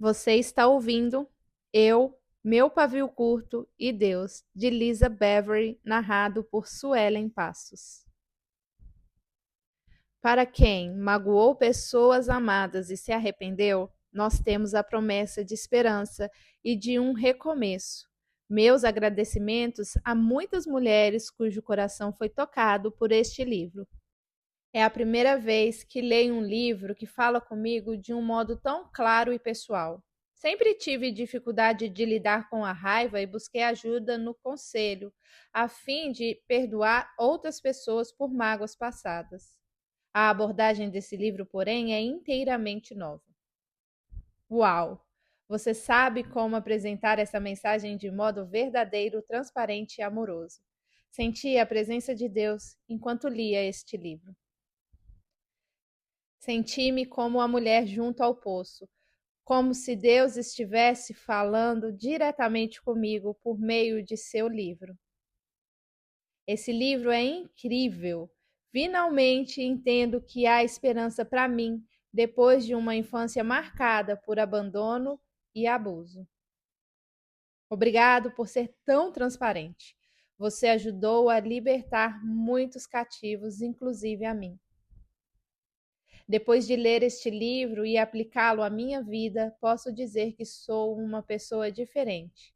Você está ouvindo Eu, Meu Pavio Curto e Deus, de Lisa Beverly, narrado por Suelen Passos. Para quem magoou pessoas amadas e se arrependeu, nós temos a promessa de esperança e de um recomeço. Meus agradecimentos a muitas mulheres cujo coração foi tocado por este livro. É a primeira vez que leio um livro que fala comigo de um modo tão claro e pessoal. Sempre tive dificuldade de lidar com a raiva e busquei ajuda no conselho, a fim de perdoar outras pessoas por mágoas passadas. A abordagem desse livro, porém, é inteiramente nova. Uau! Você sabe como apresentar essa mensagem de modo verdadeiro, transparente e amoroso. Senti a presença de Deus enquanto lia este livro. Senti-me como a mulher junto ao poço, como se Deus estivesse falando diretamente comigo por meio de seu livro. Esse livro é incrível. Finalmente entendo que há esperança para mim depois de uma infância marcada por abandono e abuso. Obrigado por ser tão transparente. Você ajudou a libertar muitos cativos, inclusive a mim. Depois de ler este livro e aplicá-lo à minha vida, posso dizer que sou uma pessoa diferente.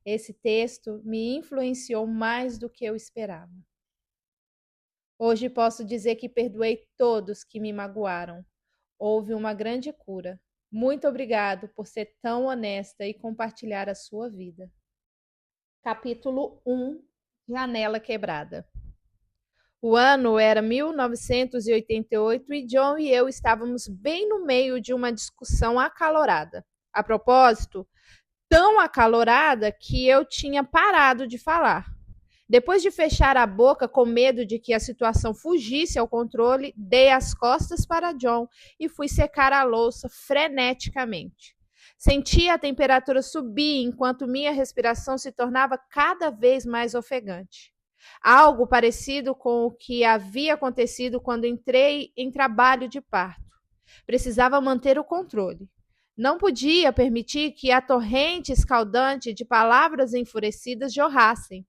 Esse texto me influenciou mais do que eu esperava. Hoje posso dizer que perdoei todos que me magoaram. Houve uma grande cura. Muito obrigado por ser tão honesta e compartilhar a sua vida. Capítulo 1: Janela Quebrada. O ano era 1988 e John e eu estávamos bem no meio de uma discussão acalorada. A propósito, tão acalorada que eu tinha parado de falar. Depois de fechar a boca com medo de que a situação fugisse ao controle, dei as costas para John e fui secar a louça freneticamente. Senti a temperatura subir enquanto minha respiração se tornava cada vez mais ofegante. Algo parecido com o que havia acontecido quando entrei em trabalho de parto. Precisava manter o controle. Não podia permitir que a torrente escaldante de palavras enfurecidas jorrassem,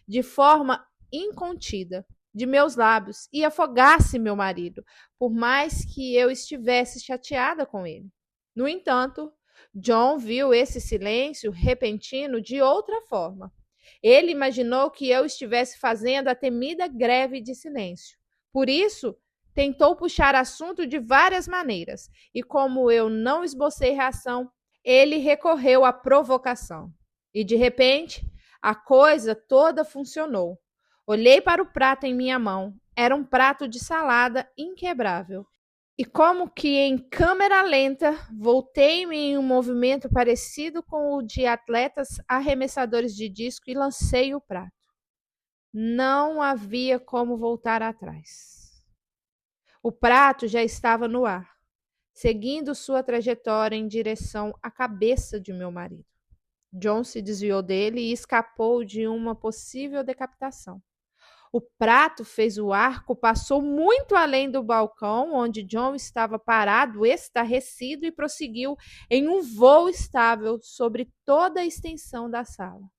de forma incontida, de meus lábios e afogasse meu marido, por mais que eu estivesse chateada com ele. No entanto, John viu esse silêncio repentino de outra forma. Ele imaginou que eu estivesse fazendo a temida greve de silêncio. Por isso, tentou puxar assunto de várias maneiras, e como eu não esbocei reação, ele recorreu à provocação. E de repente, a coisa toda funcionou. Olhei para o prato em minha mão. Era um prato de salada inquebrável. E como que em câmera lenta, voltei-me em um movimento parecido com o de atletas arremessadores de disco e lancei o prato. Não havia como voltar atrás. O prato já estava no ar, seguindo sua trajetória em direção à cabeça de meu marido. John se desviou dele e escapou de uma possível decapitação. O prato fez o arco, passou muito além do balcão onde John estava parado, estarrecido, e prosseguiu em um voo estável sobre toda a extensão da sala.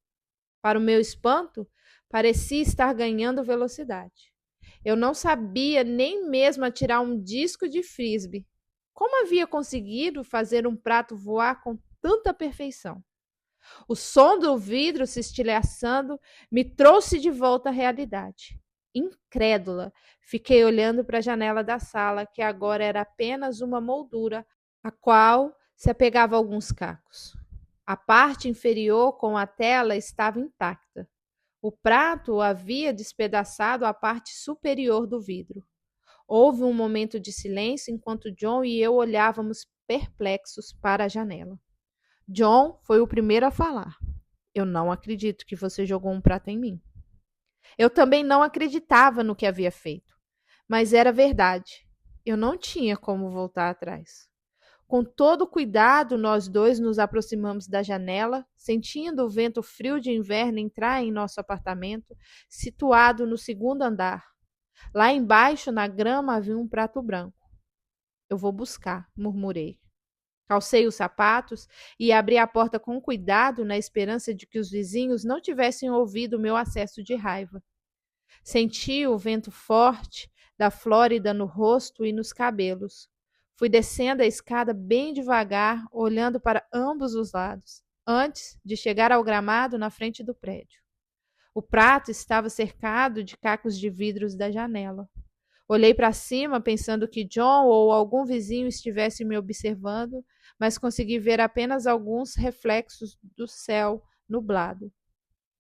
Para o meu espanto, parecia estar ganhando velocidade. Eu não sabia nem mesmo atirar um disco de frisbee. Como havia conseguido fazer um prato voar com tanta perfeição? O som do vidro se estilhaçando me trouxe de volta à realidade. Incrédula, fiquei olhando para a janela da sala, que agora era apenas uma moldura, a qual se apegava a alguns cacos. A parte inferior com a tela estava intacta. O prato havia despedaçado a parte superior do vidro. Houve um momento de silêncio enquanto John e eu olhávamos perplexos para a janela. John foi o primeiro a falar. Eu não acredito que você jogou um prato em mim. Eu também não acreditava no que havia feito, mas era verdade. Eu não tinha como voltar atrás. Com todo cuidado, nós dois nos aproximamos da janela, sentindo o vento frio de inverno entrar em nosso apartamento, situado no segundo andar. Lá embaixo, na grama, havia um prato branco. Eu vou buscar, murmurei. Calcei os sapatos e abri a porta com cuidado, na esperança de que os vizinhos não tivessem ouvido o meu acesso de raiva. Senti o vento forte da Flórida no rosto e nos cabelos. Fui descendo a escada bem devagar, olhando para ambos os lados, antes de chegar ao gramado na frente do prédio. O prato estava cercado de cacos de vidros da janela. Olhei para cima, pensando que John ou algum vizinho estivesse me observando, mas consegui ver apenas alguns reflexos do céu nublado.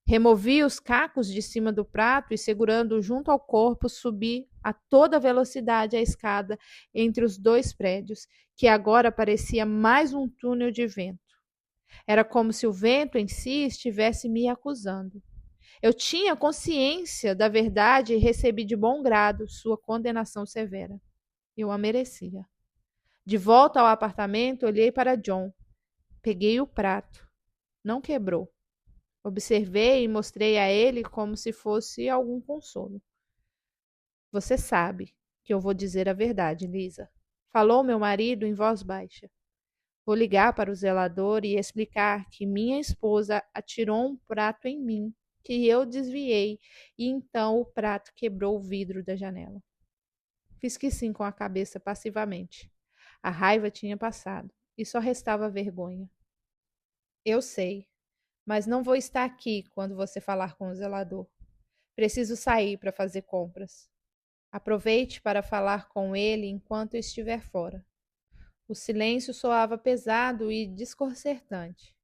Removi os cacos de cima do prato e, segurando-o junto ao corpo, subi a toda velocidade a escada entre os dois prédios, que agora parecia mais um túnel de vento. Era como se o vento em si estivesse me acusando. Eu tinha consciência da verdade e recebi de bom grado sua condenação severa. Eu a merecia. De volta ao apartamento, olhei para John. Peguei o prato. Não quebrou. Observei e mostrei a ele como se fosse algum consolo. Você sabe que eu vou dizer a verdade, Lisa. Falou meu marido em voz baixa. Vou ligar para o zelador e explicar que minha esposa atirou um prato em mim, que eu desviei, e então o prato quebrou o vidro da janela. Fiz que sim com a cabeça passivamente. A raiva tinha passado e só restava a vergonha. Eu sei, mas não vou estar aqui quando você falar com o zelador. Preciso sair para fazer compras. Aproveite para falar com ele enquanto eu estiver fora. O silêncio soava pesado e desconcertante,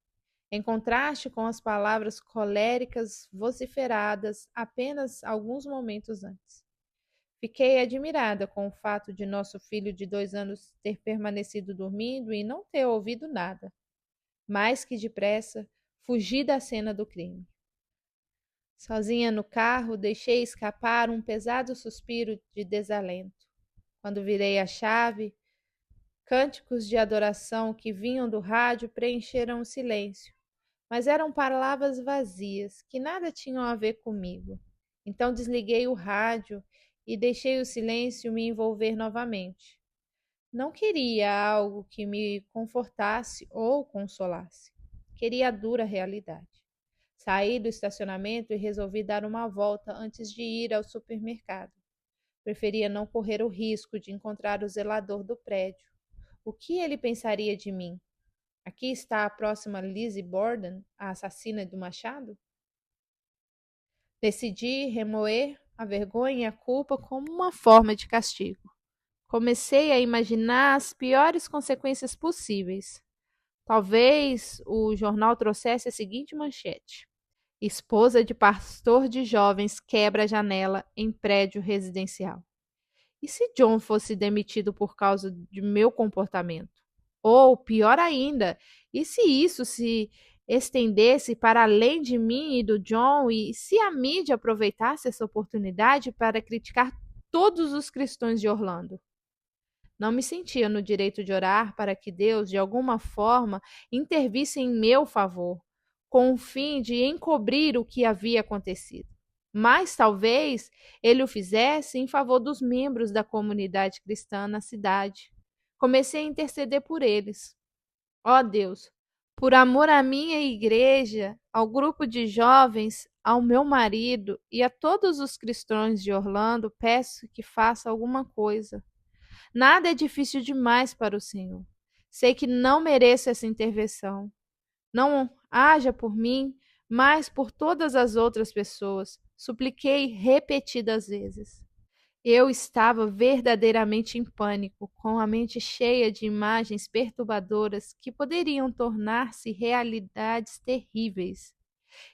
em contraste com as palavras coléricas vociferadas apenas alguns momentos antes. Fiquei admirada com o fato de nosso filho de 2 anos ter permanecido dormindo e não ter ouvido nada. Mais que depressa, fugi da cena do crime. Sozinha no carro, deixei escapar um pesado suspiro de desalento. Quando virei a chave, cânticos de adoração que vinham do rádio preencheram o silêncio, mas eram palavras vazias, que nada tinham a ver comigo. Então desliguei o rádio e deixei o silêncio me envolver novamente. Não queria algo que me confortasse ou consolasse. Queria a dura realidade. Saí do estacionamento e resolvi dar uma volta antes de ir ao supermercado. Preferia não correr o risco de encontrar o zelador do prédio. O que ele pensaria de mim? Aqui está a próxima Lizzie Borden, a assassina do machado? Decidi remoer a vergonha e a culpa como uma forma de castigo. Comecei a imaginar as piores consequências possíveis. Talvez o jornal trouxesse a seguinte manchete: esposa de pastor de jovens quebra a janela em prédio residencial. E se John fosse demitido por causa de meu comportamento? Ou, pior ainda, e se isso se estendesse para além de mim e do John, e se a mídia aproveitasse essa oportunidade para criticar todos os cristãos de Orlando? Não me sentia no direito de orar para que Deus, de alguma forma, intervisse em meu favor, com o fim de encobrir o que havia acontecido. Mas talvez ele o fizesse em favor dos membros da comunidade cristã na cidade. Comecei a interceder por eles. Ó Deus, por amor à minha igreja, ao grupo de jovens, ao meu marido e a todos os cristãos de Orlando, peço que faça alguma coisa. Nada é difícil demais para o Senhor. Sei que não mereço essa intervenção. Não haja por mim, mas por todas as outras pessoas. Supliquei repetidas vezes. Eu estava verdadeiramente em pânico, com a mente cheia de imagens perturbadoras que poderiam tornar-se realidades terríveis.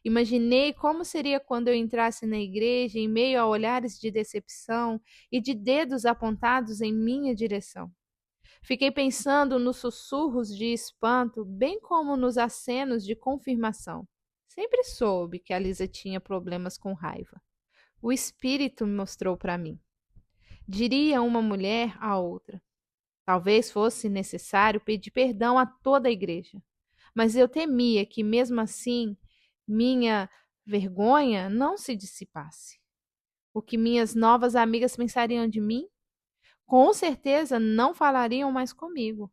Imaginei como seria quando eu entrasse na igreja em meio a olhares de decepção e de dedos apontados em minha direção. Fiquei pensando nos sussurros de espanto, bem como nos acenos de confirmação. Sempre soube que a Lisa tinha problemas com raiva. O Espírito me mostrou para mim. Diria uma mulher à outra. Talvez fosse necessário pedir perdão a toda a igreja. Mas eu temia que, mesmo assim, minha vergonha não se dissipasse. O que minhas novas amigas pensariam de mim? Com certeza não falariam mais comigo.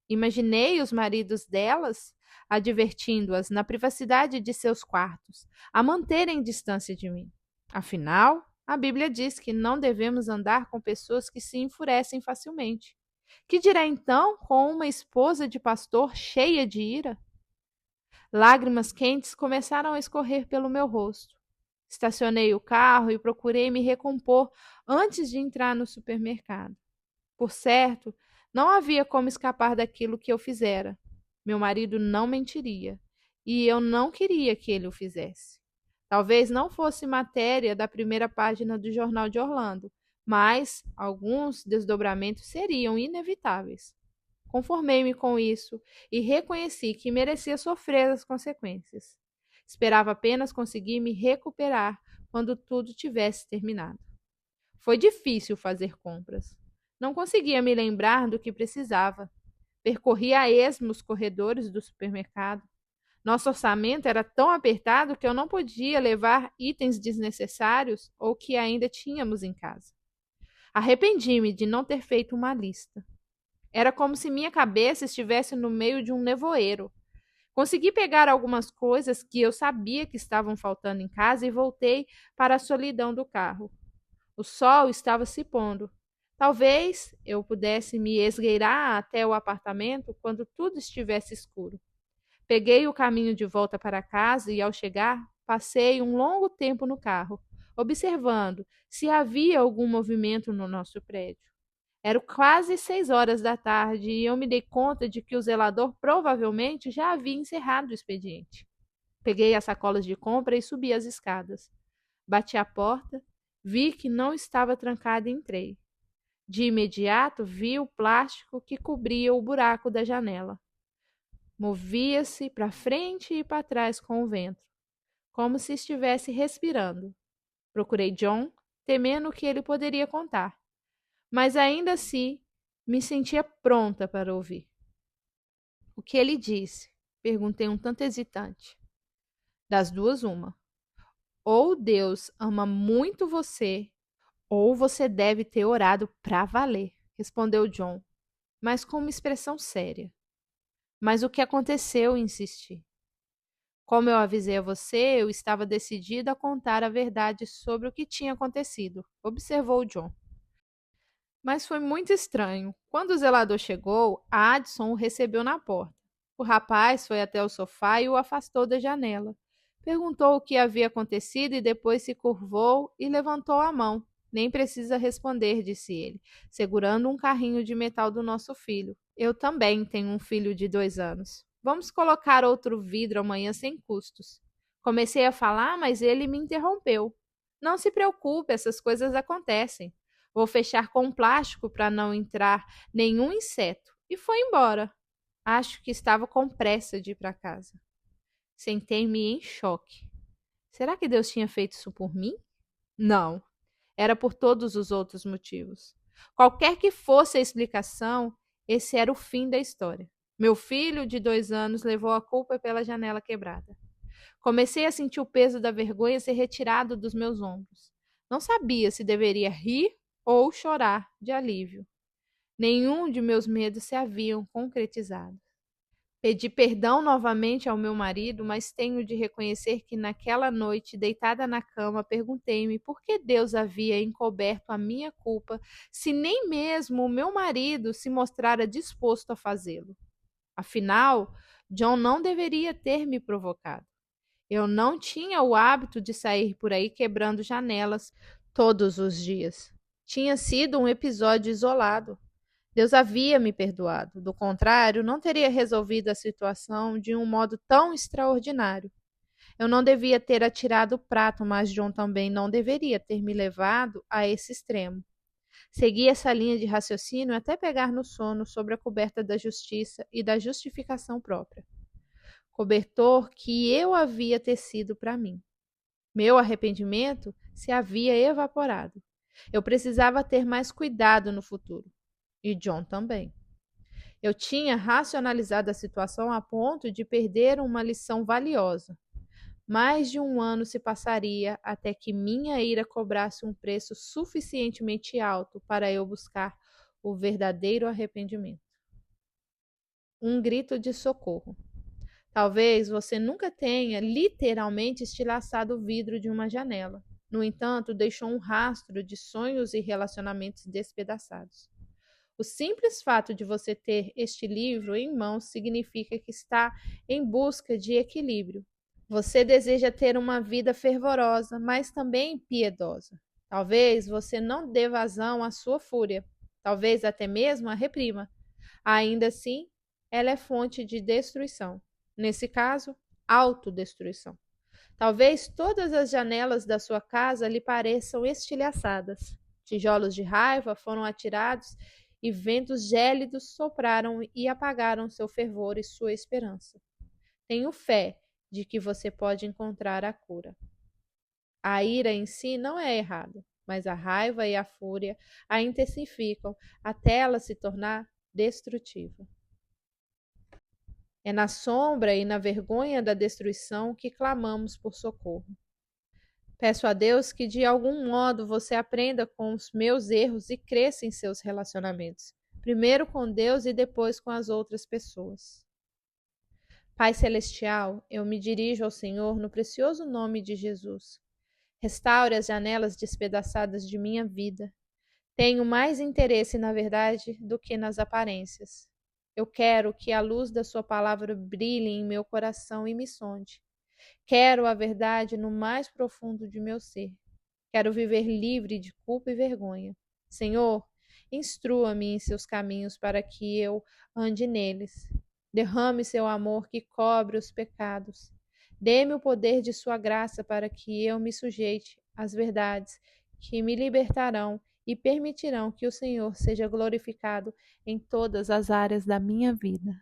Imaginei os maridos delas advertindo-as na privacidade de seus quartos a manterem distância de mim. Afinal, a Bíblia diz que não devemos andar com pessoas que se enfurecem facilmente. Que dirá então com uma esposa de pastor cheia de ira? Lágrimas quentes começaram a escorrer pelo meu rosto. Estacionei o carro e procurei me recompor antes de entrar no supermercado. Por certo, não havia como escapar daquilo que eu fizera. Meu marido não mentiria, e eu não queria que ele o fizesse. Talvez não fosse matéria da primeira página do Jornal de Orlando, mas alguns desdobramentos seriam inevitáveis. Conformei-me com isso e reconheci que merecia sofrer as consequências. Esperava apenas conseguir me recuperar quando tudo tivesse terminado. Foi difícil fazer compras. Não conseguia me lembrar do que precisava. Percorri a esmo os corredores do supermercado. Nosso orçamento era tão apertado que eu não podia levar itens desnecessários ou que ainda tínhamos em casa. Arrependi-me de não ter feito uma lista. Era como se minha cabeça estivesse no meio de um nevoeiro. Consegui pegar algumas coisas que eu sabia que estavam faltando em casa e voltei para a solidão do carro. O sol estava se pondo. Talvez eu pudesse me esgueirar até o apartamento quando tudo estivesse escuro. Peguei o caminho de volta para casa e, ao chegar, passei um longo tempo no carro, observando se havia algum movimento no nosso prédio. Eram quase 6 horas da tarde e eu me dei conta de que o zelador provavelmente já havia encerrado o expediente. Peguei as sacolas de compra e subi as escadas. Bati a porta, vi que não estava trancada e entrei. De imediato vi o plástico que cobria o buraco da janela. Movia-se para frente e para trás com o vento, como se estivesse respirando. Procurei John, temendo o que ele poderia contar, mas ainda assim me sentia pronta para ouvir. O que ele disse? Perguntei um tanto hesitante. Das duas, uma. Ou Deus ama muito você, ou você deve ter orado para valer, respondeu John, mas com uma expressão séria. Mas o que aconteceu? Insisti. Como eu avisei a você, eu estava decidida a contar a verdade sobre o que tinha acontecido, observou John. Mas foi muito estranho. Quando o zelador chegou, Addison o recebeu na porta. O rapaz foi até o sofá e o afastou da janela. Perguntou o que havia acontecido e depois se curvou e levantou a mão. Nem precisa responder, disse ele, segurando um carrinho de metal do nosso filho. Eu também tenho um filho de 2 anos. Vamos colocar outro vidro amanhã sem custos. Comecei a falar, mas ele me interrompeu. Não se preocupe, essas coisas acontecem. Vou fechar com plástico para não entrar nenhum inseto. E foi embora. Acho que estava com pressa de ir para casa. Sentei-me em choque. Será que Deus tinha feito isso por mim? Não. Era por todos os outros motivos. Qualquer que fosse a explicação, esse era o fim da história. Meu filho de 2 anos levou a culpa pela janela quebrada. Comecei a sentir o peso da vergonha ser retirado dos meus ombros. Não sabia se deveria rir ou chorar de alívio. Nenhum de meus medos se haviam concretizado. Pedi perdão novamente ao meu marido, mas tenho de reconhecer que naquela noite, deitada na cama, perguntei-me por que Deus havia encoberto a minha culpa, se nem mesmo o meu marido se mostrara disposto a fazê-lo. Afinal, John não deveria ter me provocado. Eu não tinha o hábito de sair por aí quebrando janelas todos os dias. Tinha sido um episódio isolado. Deus havia me perdoado. Do contrário, não teria resolvido a situação de um modo tão extraordinário. Eu não devia ter atirado o prato, mas John também não deveria ter me levado a esse extremo. Segui essa linha de raciocínio até pegar no sono sobre a coberta da justiça e da justificação própria. Cobertor que eu havia tecido para mim. Meu arrependimento se havia evaporado. Eu precisava ter mais cuidado no futuro. E John também. Eu tinha racionalizado a situação a ponto de perder uma lição valiosa. Mais de 1 ano se passaria até que minha ira cobrasse um preço suficientemente alto para eu buscar o verdadeiro arrependimento. um grito de socorro. Talvez você nunca tenha literalmente estilhaçado o vidro de uma janela. No entanto, deixou um rastro de sonhos e relacionamentos despedaçados. O simples fato de você ter este livro em mãos significa que está em busca de equilíbrio. Você deseja ter uma vida fervorosa, mas também piedosa. Talvez você não dê vazão à sua fúria, talvez até mesmo a reprima. Ainda assim, ela é fonte de destruição. Nesse caso, autodestruição. Talvez todas as janelas da sua casa lhe pareçam estilhaçadas. Tijolos de raiva foram atirados e ventos gélidos sopraram e apagaram seu fervor e sua esperança. Tenho fé de que você pode encontrar a cura. A ira em si não é errada, mas a raiva e a fúria a intensificam até ela se tornar destrutiva. É na sombra e na vergonha da destruição que clamamos por socorro. Peço a Deus que de algum modo você aprenda com os meus erros e cresça em seus relacionamentos, primeiro com Deus e depois com as outras pessoas. Pai Celestial, eu me dirijo ao Senhor no precioso nome de Jesus. Restaure as janelas despedaçadas de minha vida. Tenho mais interesse na verdade do que nas aparências. Eu quero que a luz da sua palavra brilhe em meu coração e me sonde. Quero a verdade no mais profundo de meu ser. Quero viver livre de culpa e vergonha. Senhor, instrua-me em seus caminhos para que eu ande neles. Derrame seu amor que cobre os pecados. Dê-me o poder de sua graça para que eu me sujeite às verdades que me libertarão e permitirão que o Senhor seja glorificado em todas as áreas da minha vida.